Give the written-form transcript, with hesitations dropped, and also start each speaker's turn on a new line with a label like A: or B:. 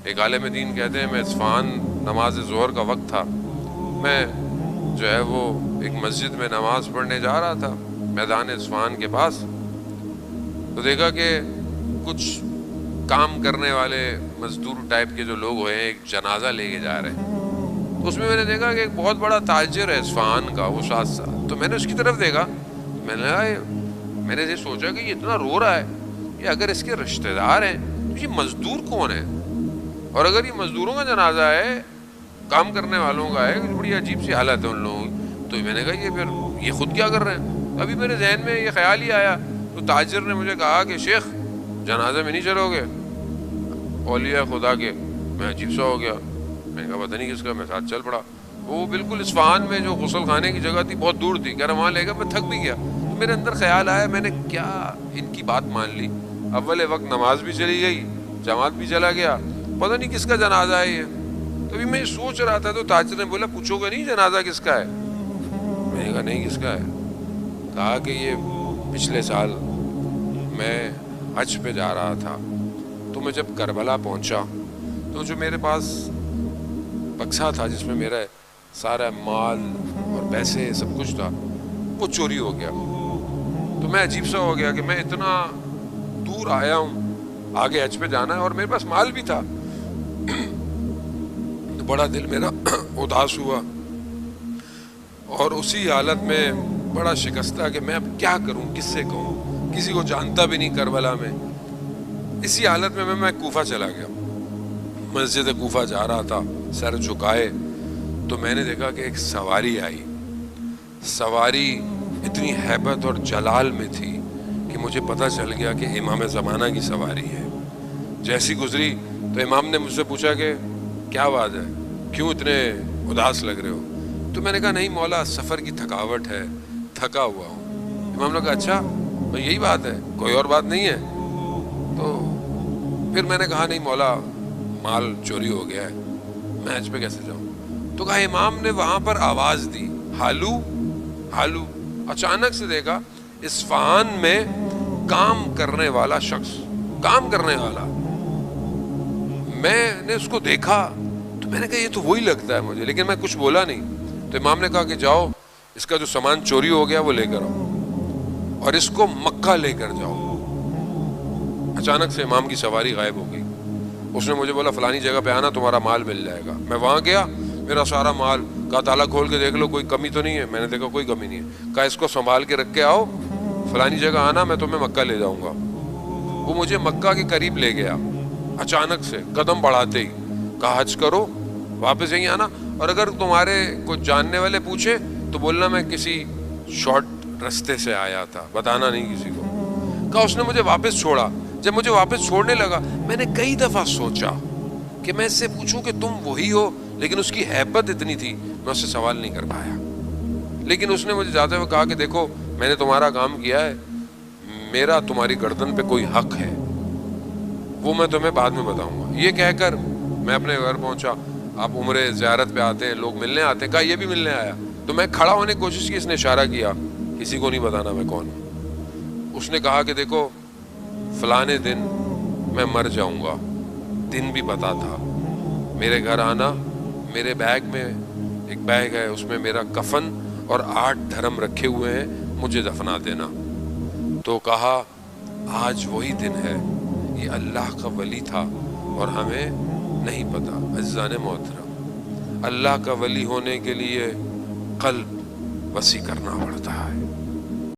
A: ایک عالم دین کہتے ہیں میں اصفہان نماز ظہر کا وقت تھا، میں جو ہے وہ ایک مسجد میں نماز پڑھنے جا رہا تھا میدان اصفہان کے پاس، تو دیکھا کہ کچھ کام کرنے والے مزدور ٹائپ کے جو لوگ ہوئے ہیں ایک جنازہ لے کے جا رہے ہیں، تو اس میں نے دیکھا کہ ایک بہت بڑا تاجر ہے اصفہان کا وہ ساتھ ساتھ، تو میں نے اس کی طرف دیکھا، میں نے یہ سوچا کہ یہ اتنا رو رہا ہے، یہ اگر اس کے رشتہ دار ہیں تو یہ مزدور کون ہے، اور اگر یہ مزدوروں کا جنازہ ہے کام کرنے والوں کا ہے، بڑی عجیب سی حالت ہے ان لوگوں کی، تو میں نے کہا یہ پھر یہ خود کیا کر رہے ہیں، ابھی میرے ذہن میں یہ خیال ہی آیا، تو تاجر نے مجھے کہا کہ شیخ جنازے میں نہیں چلو گے اولیاء خدا کے، میں عجیب سا ہو گیا، میں نے کہا پتہ نہیں کس کا، میں ساتھ چل پڑا، وہ بالکل اصفہان میں جو غسل خانے کی جگہ تھی بہت دور تھی، کہہ رہا وہاں لے گا، میں تھک بھی گیا، تو میرے اندر خیال آیا میں نے کیا ان کی بات مان لی، اول وقت نماز بھی چلی گئی، جماعت بھی چلا گیا، پتہ نہیں کس کا جنازہ ہے یہ، تو ابھی میں سوچ رہا تھا تو تاجر نے بولا پوچھو گے نہیں جنازہ کس کا ہے، میں نے کہا نہیں کس کا ہے، کہا کہ یہ پچھلے سال میں حج پہ جا رہا تھا، تو میں جب کربلا پہنچا تو جو میرے پاس بکسا تھا جس میں میرا سارا مال اور پیسے سب کچھ تھا وہ چوری ہو گیا، تو میں عجیب سا ہو گیا کہ میں اتنا دور آیا ہوں، آگے حج پہ جانا ہے اور میرے پاس مال بھی تھا، تو بڑا دل میرا اداس ہوا، اور اسی حالت میں بڑا شکستہ کہ میں اب کیا کروں، کس سے کہوں، کسی کو جانتا بھی نہیں کربلا میں، اسی حالت میں کوفہ چلا گیا، مسجد کوفہ جا رہا تھا سر جھکائے، تو میں نے دیکھا کہ ایک سواری آئی، سواری اتنی ہیبت اور جلال میں تھی کہ مجھے پتہ چل گیا کہ امام زمانہ کی سواری ہے، جیسی گزری تو امام نے مجھ سے پوچھا کہ کیا بات ہے، کیوں اتنے اداس لگ رہے ہو، تو میں نے کہا نہیں مولا سفر کی تھکاوٹ ہے، تھکا ہوا ہوں، امام نے کہا اچھا تو یہی بات ہے کوئی اور بات نہیں ہے، تو پھر میں نے کہا نہیں مولا مال چوری ہو گیا ہے، میں حج پہ کیسے جاؤں، تو کہا امام نے وہاں پر آواز دی حالو حالو، اچانک سے دیکھا اصفہان میں کام کرنے والا شخص، کام کرنے والا، میں نے اس کو دیکھا تو میں نے کہا یہ تو وہی لگتا ہے مجھے، لیکن میں کچھ بولا نہیں، تو امام نے کہا کہ جاؤ اس کا جو سامان چوری ہو گیا وہ لے کر آؤ اور اس کو مکہ لے کر جاؤ۔ اچانک سے امام کی سواری غائب ہو گئی، اس نے مجھے بولا فلانی جگہ پہ آنا تمہارا مال مل جائے گا، میں وہاں گیا میرا سارا مال، کہا تالا کھول کے دیکھ لو کوئی کمی تو نہیں ہے، میں نے دیکھا کوئی کمی نہیں ہے، کہا اس کو سنبھال کے رکھ کے آؤ، فلانی جگہ آنا میں تمہیں مکہ لے جاؤں گا، وہ مجھے مکہ کے قریب لے گیا، اچانک سے قدم بڑھاتے ہی کہا حج کرو واپس یہیں آنا، اور اگر تمہارے کچھ جاننے والے پوچھے تو بولنا میں کسی شارٹ رستے سے آیا تھا، بتانا نہیں کسی کو، کہا اس نے مجھے واپس چھوڑا، جب مجھے واپس چھوڑنے لگا میں نے کئی دفعہ سوچا کہ میں اس سے پوچھوں کہ تم وہی ہو، لیکن اس کی ہیبت اتنی تھی میں اس سے سوال نہیں کر پایا، لیکن اس نے مجھے جاتے ہوئے کہا کہ دیکھو میں نے تمہارا کام کیا ہے، میرا تمہاری گردن پہ کوئی حق ہے وہ میں تمہیں بعد میں بتاؤں گا، یہ کہہ کر میں اپنے گھر پہنچا، آپ عمرے زیارت پہ آتے ہیں لوگ ملنے آتے ہیں، کہا یہ بھی ملنے آیا، تو میں کھڑا ہونے کی کوشش کی، اس نے اشارہ کیا کسی کو نہیں بتانا میں کون ہوں، اس نے کہا کہ دیکھو فلانے دن میں مر جاؤں گا، دن بھی پتا تھا، میرے گھر آنا، میرے بیگ میں ایک بیگ ہے اس میں میرا کفن اور 8 دھرم رکھے ہوئے ہیں، مجھے دفنا دینا، تو کہا آج وہی دن ہے، یہ اللہ کا ولی تھا اور ہمیں نہیں پتا، عزیزان محترم اللہ کا ولی ہونے کے لیے قلب وسیع کرنا پڑتا ہے،